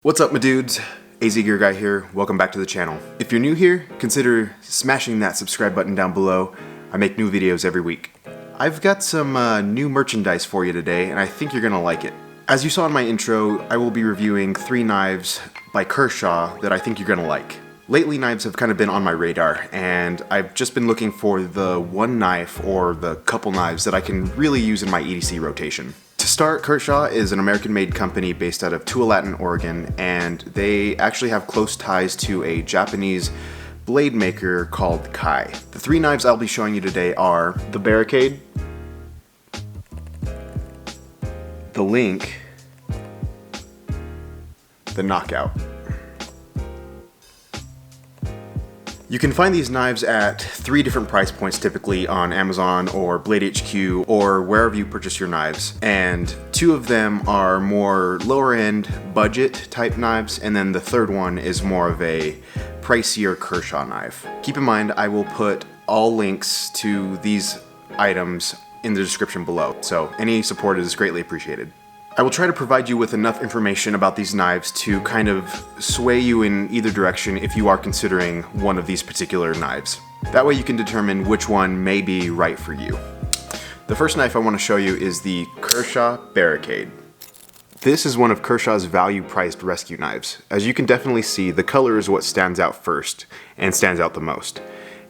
What's up, my dudes? AZ Gear Guy here. Welcome back to the channel. If you're new here, consider smashing that subscribe button down below. I make new videos every week. I've got some new merchandise for you today, and I think you're gonna like it. As you saw in my intro, I will be reviewing 3 knives by Kershaw that I think you're gonna like. Lately, knives have kind of been on my radar, and I've just been looking for the one knife or the couple knives that I can really use in my EDC rotation. To start, Kershaw is an American-made company based out of Tualatin, Oregon, and they actually have close ties to a Japanese blade maker called Kai. The 3 knives I'll be showing you today are the Barricade, the Link, the Knockout. You can find these knives at 3 different price points typically on Amazon or Blade HQ or wherever you purchase your knives, and 2 of them are more lower end budget type knives, and then the third one is more of a pricier Kershaw knife. Keep in mind, I will put all links to these items in the description below, so any support is greatly appreciated. I will try to provide you with enough information about these knives to kind of sway you in either direction if you are considering one of these particular knives. That way you can determine which one may be right for you. The first knife I want to show you is the Kershaw Barricade. This is one of Kershaw's value-priced rescue knives. As you can definitely see, the color is what stands out first and stands out the most.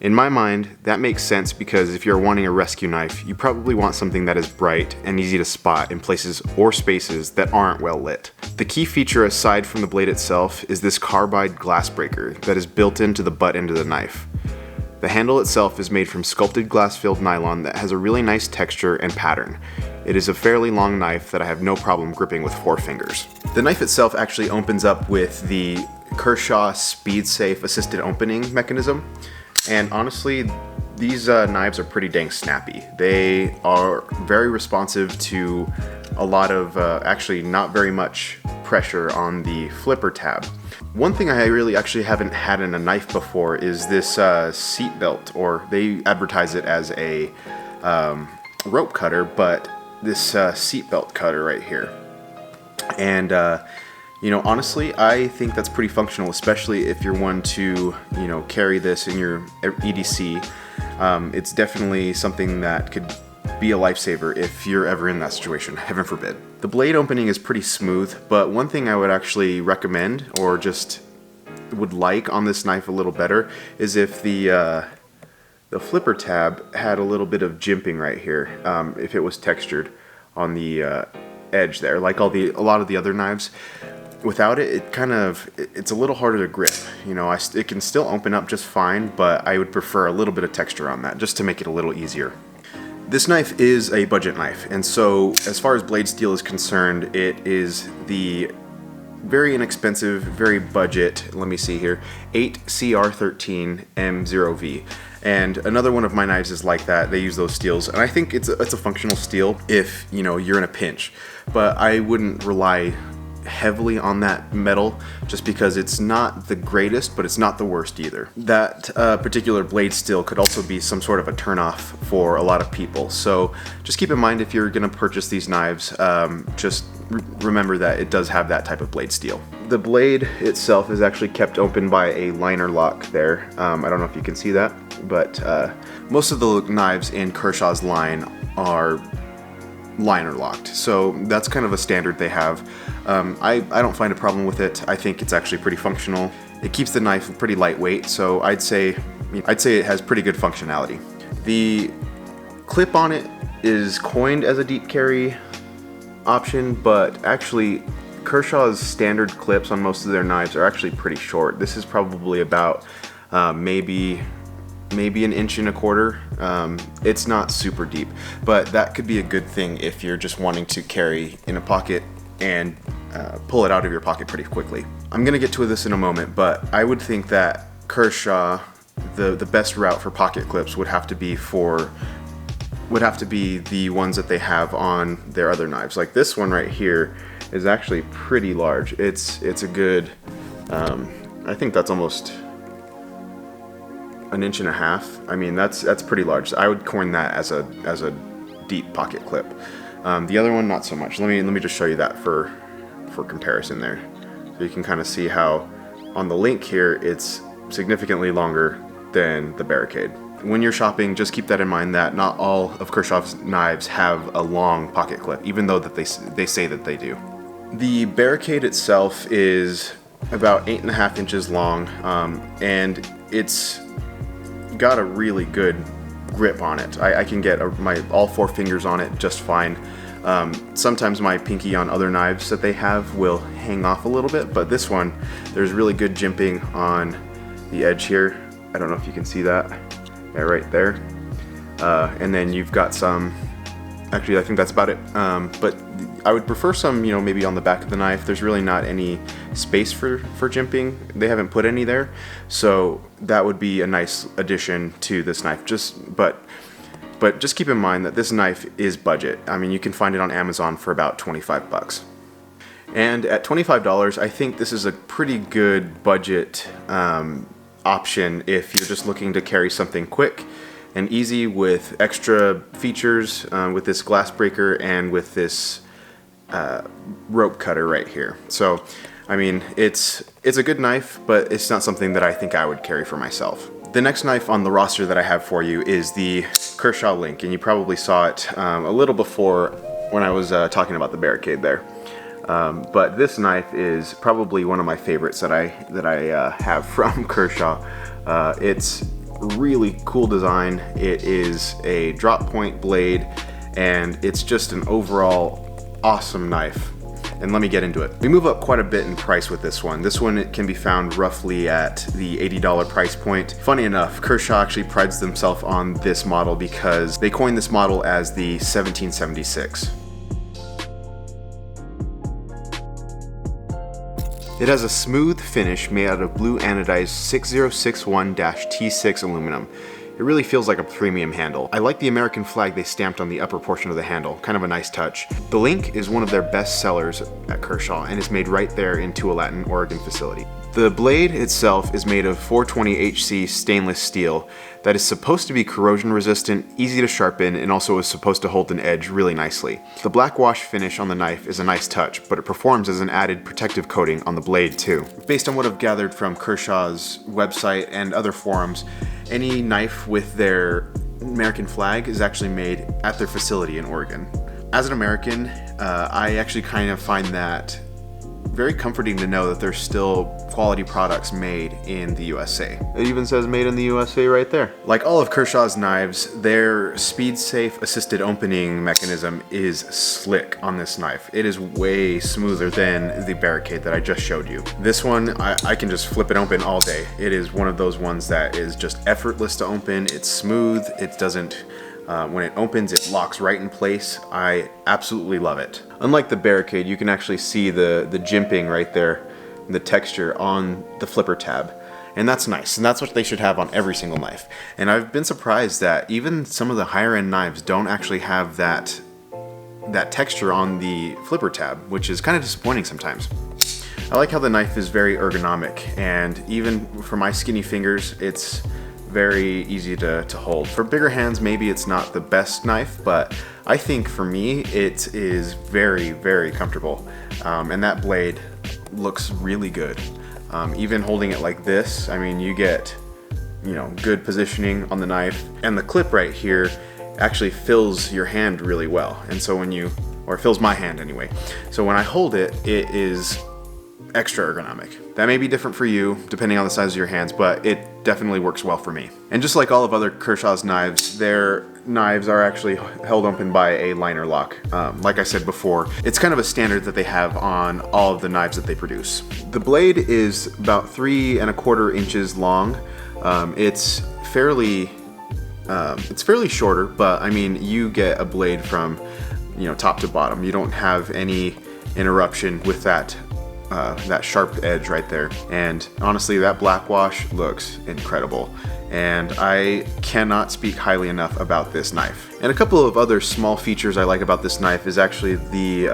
In my mind, that makes sense because if you're wanting a rescue knife, you probably want something that is bright and easy to spot in places or spaces that aren't well lit. The key feature aside from the blade itself is this carbide glass breaker that is built into the butt end of the knife. The handle itself is made from sculpted glass-filled nylon that has a really nice texture and pattern. It is a fairly long knife that I have no problem gripping with 4 fingers. The knife itself actually opens up with the Kershaw SpeedSafe assisted opening mechanism. And honestly, these knives are pretty dang snappy. They are very responsive to a lot of, actually not very much pressure on the flipper tab. One thing I really actually haven't had in a knife before is this seat belt, or they advertise it as a rope cutter, but this seat belt cutter right here. And you know, honestly, I think that's pretty functional, especially if you're one to, you know, carry this in your EDC. It's definitely something that could be a lifesaver if you're ever in that situation, heaven forbid. The blade opening is pretty smooth, but one thing I would actually recommend, or just would like on this knife a little better, is if the flipper tab had a little bit of jimping right here, if it was textured on the edge there, like a lot of the other knives. Without it, it's a little harder to grip. You know, it can still open up just fine, but I would prefer a little bit of texture on that, just to make it a little easier. This knife is a budget knife, and so as far as blade steel is concerned, it is the very inexpensive, very budget, let me see here, 8CR13 M0V. And another one of my knives is like that. They use those steels, and I think it's a functional steel if, you know, you're in a pinch. But I wouldn't rely heavily on that metal just because it's not the greatest, but it's not the worst either. That particular blade steel could also be some sort of a turnoff for a lot of people. So just keep in mind if you're going to purchase these knives, just remember that it does have that type of blade steel. The blade itself is actually kept open by a liner lock there. I don't know if you can see that, but most of the knives in Kershaw's line are liner locked, so that's kind of a standard they have. I don't find a problem with it. I think it's actually pretty functional. It keeps the knife pretty lightweight, so I'd say it has pretty good functionality. The clip on it is coined as a deep carry option, but actually Kershaw's standard clips on most of their knives are actually pretty short. This is probably about maybe 1.25 inches. It's not super deep, but that could be a good thing if you're just wanting to carry in a pocket and pull it out of your pocket pretty quickly. I'm gonna get to this in a moment, but I would think that Kershaw, the best route for pocket clips would have to be the ones that they have on their other knives. Like this one right here is actually pretty large. It's a good, I think that's almost 1.5 inches. I mean, that's pretty large. I would coin that as a deep pocket clip. The other one, not so much. Let me just show you that for comparison there. You can kind of see how on the link here it's significantly longer than the Barricade. When you're shopping, just keep that in mind that not all of Kershaw's knives have a long pocket clip, even though that they say that they do. The Barricade itself is about 8.5 inches long, and it's got a really good grip on it. I can get all 4 fingers on it just fine. Sometimes my pinky on other knives that they have will hang off a little bit, but this one, there's really good jimping on the edge here. I don't know if you can see that. Yeah, right there. And then you've got some, actually I think that's about it. But I would prefer some, maybe on the back of the knife. There's really not any space for jimping. They haven't put any there. So that would be a nice addition to this knife. But just keep in mind that this knife is budget. I mean, you can find it on Amazon for about 25 bucks. And at $25, I think this is a pretty good budget option if you're just looking to carry something quick and easy with extra features, with this glass breaker and with this rope cutter right here. So, I mean, it's a good knife, but it's not something that I think I would carry for myself. The next knife on the roster that I have for you is the Kershaw Link, and you probably saw it a little before when I was talking about the Barricade there. But this knife is probably one of my favorites that I have from Kershaw. It's really cool design. It is a drop point blade, and it's just an overall awesome knife. And let me get into it. We move up quite a bit in price with this one. This one can be found roughly at the $80 price point. Funny enough, Kershaw actually prides themselves on this model because they coined this model as the 1776. It has a smooth finish made out of blue anodized 6061-T6 aluminum. It really feels like a premium handle. I like the American flag they stamped on the upper portion of the handle, kind of a nice touch. The Link is one of their best sellers at Kershaw and is made right there in Tualatin, Oregon facility. The blade itself is made of 420HC stainless steel that is supposed to be corrosion resistant, easy to sharpen, and also is supposed to hold an edge really nicely. The black wash finish on the knife is a nice touch, but it performs as an added protective coating on the blade too. Based on what I've gathered from Kershaw's website and other forums, any knife with their American flag is actually made at their facility in Oregon. As an American, I actually kind of find that very comforting to know that there's still quality products made in the USA. It even says made in the USA right there. Like all of Kershaw's knives, their speed-safe assisted opening mechanism is slick on this knife. It is way smoother than the Barricade that I just showed you. This one, I can just flip it open all day. It is one of those ones that is just effortless to open. It's smooth. It doesn't when it opens, it locks right in place. I absolutely love it. Unlike the Barricade, you can actually see the jimping right there, the texture on the flipper tab. And that's nice, and that's what they should have on every single knife. And I've been surprised that even some of the higher end knives don't actually have that texture on the flipper tab, which is kind of disappointing sometimes. I like how the knife is very ergonomic, and even for my skinny fingers, it's very easy to hold. For bigger hands, maybe it's not the best knife, but I think for me, it is very, very comfortable. And that blade looks really good. Even holding it like this, I mean, you get, good positioning on the knife, and the clip right here actually fills your hand really well. And so or it fills my hand anyway. So when I hold it, it is extra ergonomic. That may be different for you depending on the size of your hands, but it definitely works well for me. And just like all of other Kershaw's knives, their knives are actually held open by a liner lock. Like I said before, it's kind of a standard that they have on all of the knives that they produce. The blade is about 3¼ inches long. It's fairly shorter, but I mean, you get a blade from top to bottom. You don't have any interruption with that sharp edge right there. And honestly, that black wash looks incredible. And I cannot speak highly enough about this knife. And a couple of other small features I like about this knife is actually the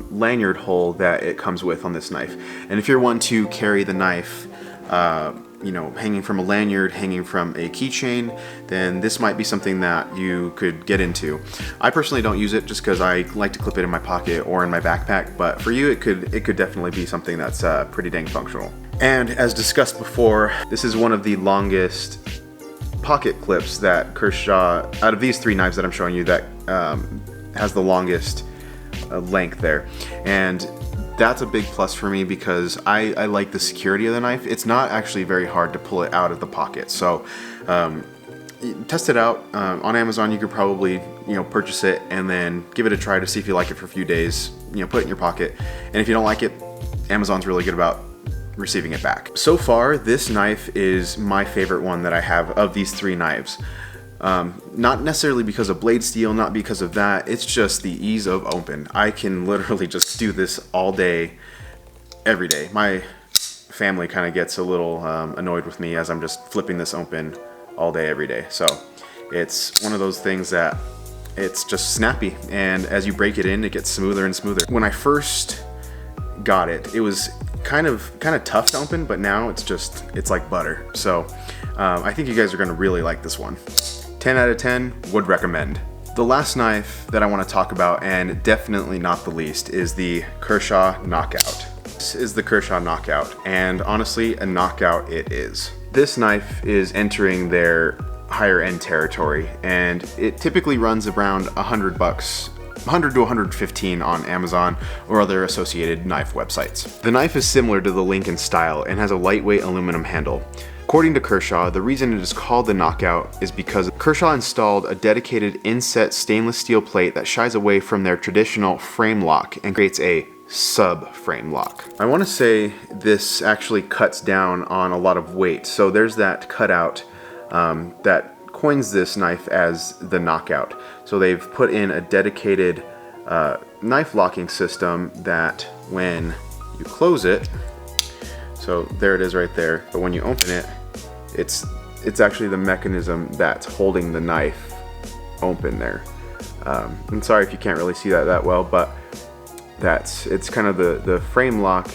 lanyard hole that it comes with on this knife. And if you're one to carry the knife you know, hanging from a lanyard, hanging from a keychain, then this might be something that you could get into. I personally don't use it just because I like to clip it in my pocket or in my backpack, but for you it could definitely be something that's pretty dang functional. And as discussed before, this is one of the longest pocket clips that Kershaw, out of these three knives that I'm showing you, that has the longest length there. And that's a big plus for me because I like the security of the knife. It's not actually very hard to pull it out of the pocket. So test it out on Amazon. You could probably, you know, purchase it and then give it a try to see if you like it for a few days. You know, put it in your pocket, and if you don't like it, Amazon's really good about receiving it back. So far, this knife is my favorite one that I have of these three knives. Not necessarily because of blade steel, not because of that, it's just the ease of open. I can literally just do this all day, every day. My family kind of gets a little annoyed with me as I'm just flipping this open all day, every day. So it's one of those things that it's just snappy, and as you break it in, it gets smoother and smoother. When I first got it, it was kind of tough to open, but now it's like butter. So I think you guys are gonna really like this one. 10 out of 10, would recommend. The last knife that I want to talk about, and definitely not the least, is the Kershaw Knockout. This is the Kershaw Knockout, and honestly, a knockout it is. This knife is entering their higher end territory, and it typically runs around $100, 100 to 115 on Amazon or other associated knife websites. The knife is similar to the Lincoln style and has a lightweight aluminum handle. According to Kershaw, the reason it is called the Knockout is because Kershaw installed a dedicated inset stainless steel plate that shies away from their traditional frame lock and creates a sub-frame lock. I want to say this actually cuts down on a lot of weight. So there's that cutout that coins this knife as the Knockout. So they've put in a dedicated knife locking system that when you close it, so there it is right there, but when you open it, it's actually the mechanism that's holding the knife open there. I'm sorry if you can't really see that well, but it's kind of the frame lock,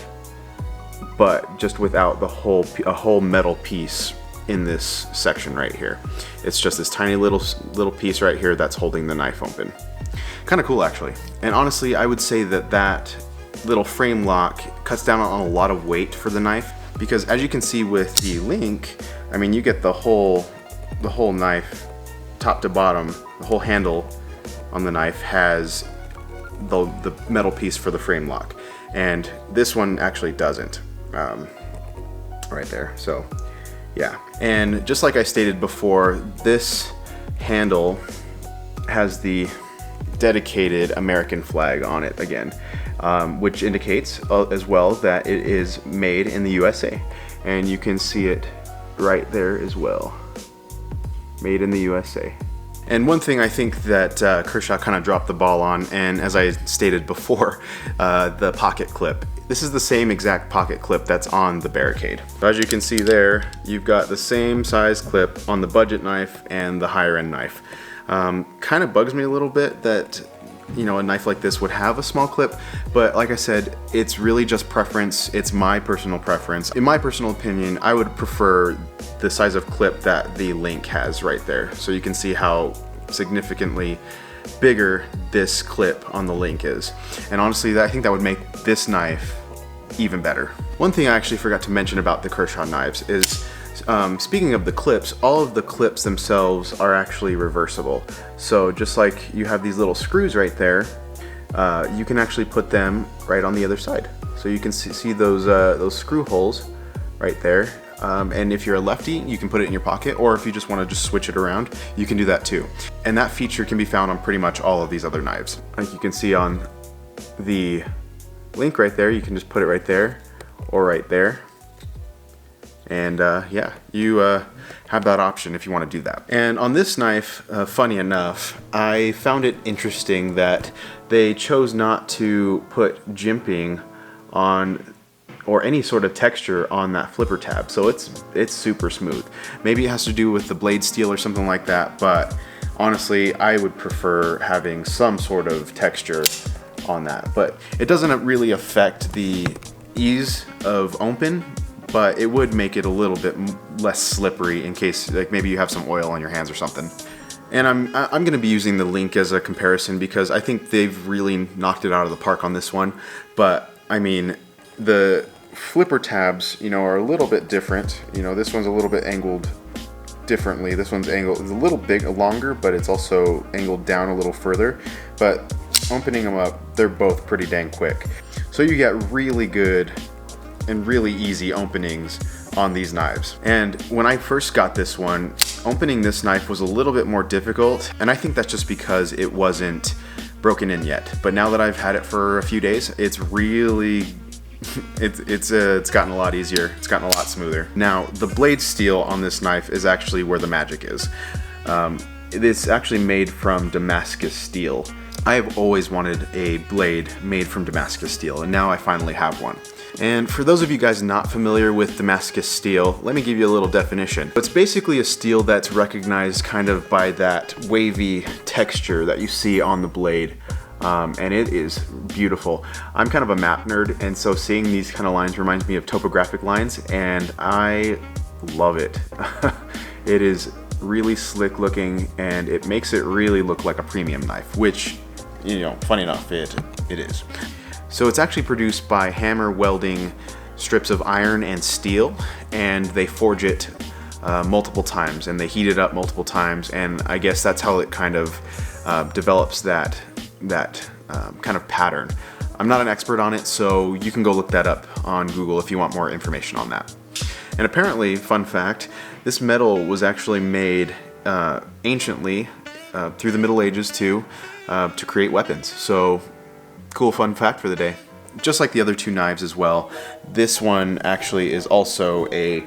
but just without a whole metal piece in this section right here. It's just this tiny little piece right here that's holding the knife open. Kind of cool, actually. And honestly, I would say that little frame lock cuts down on a lot of weight for the knife, because as you can see with the Link, I mean, you get the whole knife, top to bottom. The whole handle on the knife has the metal piece for the frame lock, and this one actually doesn't. Right there. So yeah, and just like I stated before, this handle has the dedicated American flag on it again, which indicates as well that it is made in the USA, and you can see it right there as well, made in the USA. And one thing I think that Kershaw kind of dropped the ball on, and as I stated before, the pocket clip. This is the same exact pocket clip that's on the Barricade. So as you can see there, you've got the same size clip on the budget knife and the higher end knife. Kind of bugs me a little bit that, you know, a knife like this would have a small clip, but like I said, it's really just preference. It's my personal preference. In my personal opinion, I would prefer the size of clip that the Link has right there. So you can see how significantly bigger this clip on the Link is. And honestly, I think that would make this knife even better. One thing I actually forgot to mention about the Kershaw knives is, speaking of the clips, all of the clips themselves are actually reversible. So just like you have these little screws right there, you can actually put them right on the other side. So you can see those screw holes right there. And if you're a lefty, you can put it in your pocket, or if you just want to switch it around, you can do that too. And that feature can be found on pretty much all of these other knives. Like you can see on the Link right there, you can just put it right there or right there. And yeah, you have that option if you want to do that. And on this knife, funny enough, I found it interesting that they chose not to put jimping on, or any sort of texture on that flipper tab. So it's super smooth. Maybe it has to do with the blade steel or something like that, but honestly, I would prefer having some sort of texture on that. But it doesn't really affect the ease of open, but it would make it a little bit less slippery in case like maybe you have some oil on your hands or something. And I'm going to be using the Link as a comparison because I think they've really knocked it out of the park on this one. But I mean, the flipper tabs, you know, are a little bit different. You know, this one's a little bit angled differently. This one's angled, it's a little longer, but it's also angled down a little further. But opening them up, they're both pretty dang quick. So you get really good and really easy openings on these knives. And when I first got this one, opening this knife was a little bit more difficult, and I think that's just because it wasn't broken in yet. But now that I've had it for a few days, it's really it's gotten a lot easier. It's gotten a lot smoother. Now, the blade steel on this knife is actually where the magic is. It's actually made from Damascus steel. I have always wanted a blade made from Damascus steel, and now I finally have one. And for those of you guys not familiar with Damascus steel, let me give you a little definition. It's basically a steel that's recognized kind of by that wavy texture that you see on the blade. And it is beautiful. I'm kind of a map nerd, and so seeing these kind of lines reminds me of topographic lines, and I love it. It is really slick looking, and it makes it really look like a premium knife, which, you know, funny enough, it is. So it's actually produced by hammer welding strips of iron and steel, and they forge it multiple times, and they heat it up multiple times, and I guess that's how it kind of develops that kind of pattern. I'm not an expert on it, so you can go look that up on Google if you want more information on that. And apparently, fun fact, this metal was actually made anciently through the Middle Ages too, to create weapons. So cool fun fact for the day. Just like the other two knives as well, this one actually is also a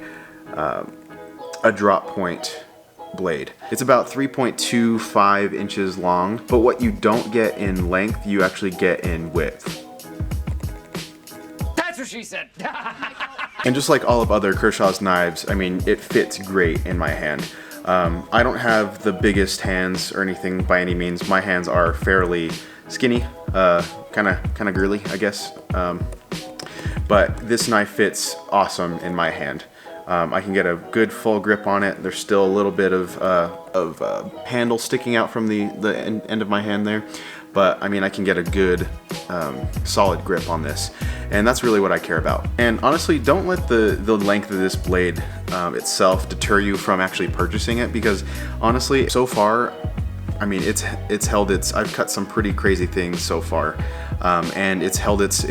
drop point blade. It's about 3.25 inches long, but what you don't get in length, you actually get in width. That's what she said. And just like all of other Kershaw's knives, I mean, it fits great in my hand. I don't have the biggest hands or anything by any means. My hands are fairly skinny, kind of girly, I guess. But this knife fits awesome in my hand. I can get a good full grip on it. There's still a little bit of handle sticking out from the end of my hand there, but I mean, I can get a good solid grip on this, and that's really what I care about. And honestly, don't let the length of this blade itself deter you from actually purchasing it, because honestly, so far, I mean, it's held its. I've cut some pretty crazy things so far, and it's held its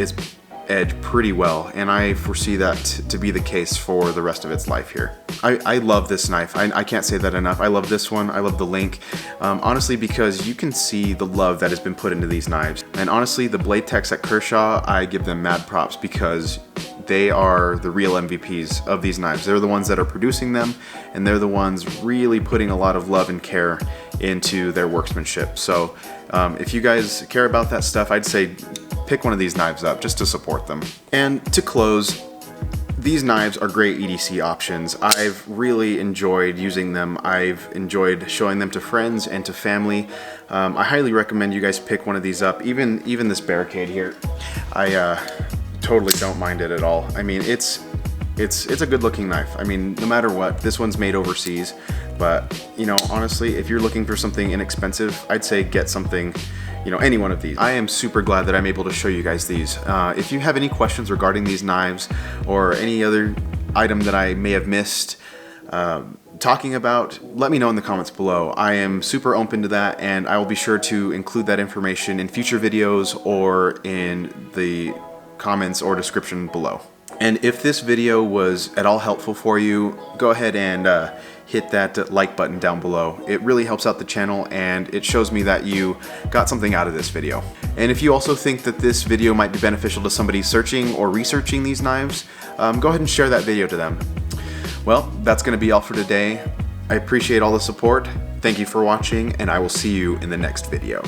edge pretty well, and I foresee that to be the case for the rest of its life here. I love this knife. I can't say that enough. I love this one. I love the Link, honestly, because you can see the love that has been put into these knives. And honestly, the blade techs at Kershaw, I give them mad props because they are the real MVPs of these knives. They're the ones that are producing them, and they're the ones really putting a lot of love and care into their workmanship. So if you guys care about that stuff, I'd say pick one of these knives up just to support them. And to close, these knives are great EDC options. I've really enjoyed using them. I've enjoyed showing them to friends and to family. I highly recommend you guys pick one of these up. Even this Barricade here, I totally don't mind it at all. I mean, it's a good looking knife. I mean, no matter what, this one's made overseas, but you know, honestly, if you're looking for something inexpensive, I'd say get something, you know, any one of these. I am super glad that I'm able to show you guys these. If you have any questions regarding these knives or any other item that I may have missed talking about, let me know in the comments below. I am super open to that, and I will be sure to include that information in future videos or in the comments or description below. And if this video was at all helpful for you, go ahead and hit that like button down below. It really helps out the channel, and it shows me that you got something out of this video. And if you also think that this video might be beneficial to somebody searching or researching these knives, go ahead and share that video to them. Well, that's going to be all for today. I appreciate all the support. Thank you for watching, and I will see you in the next video.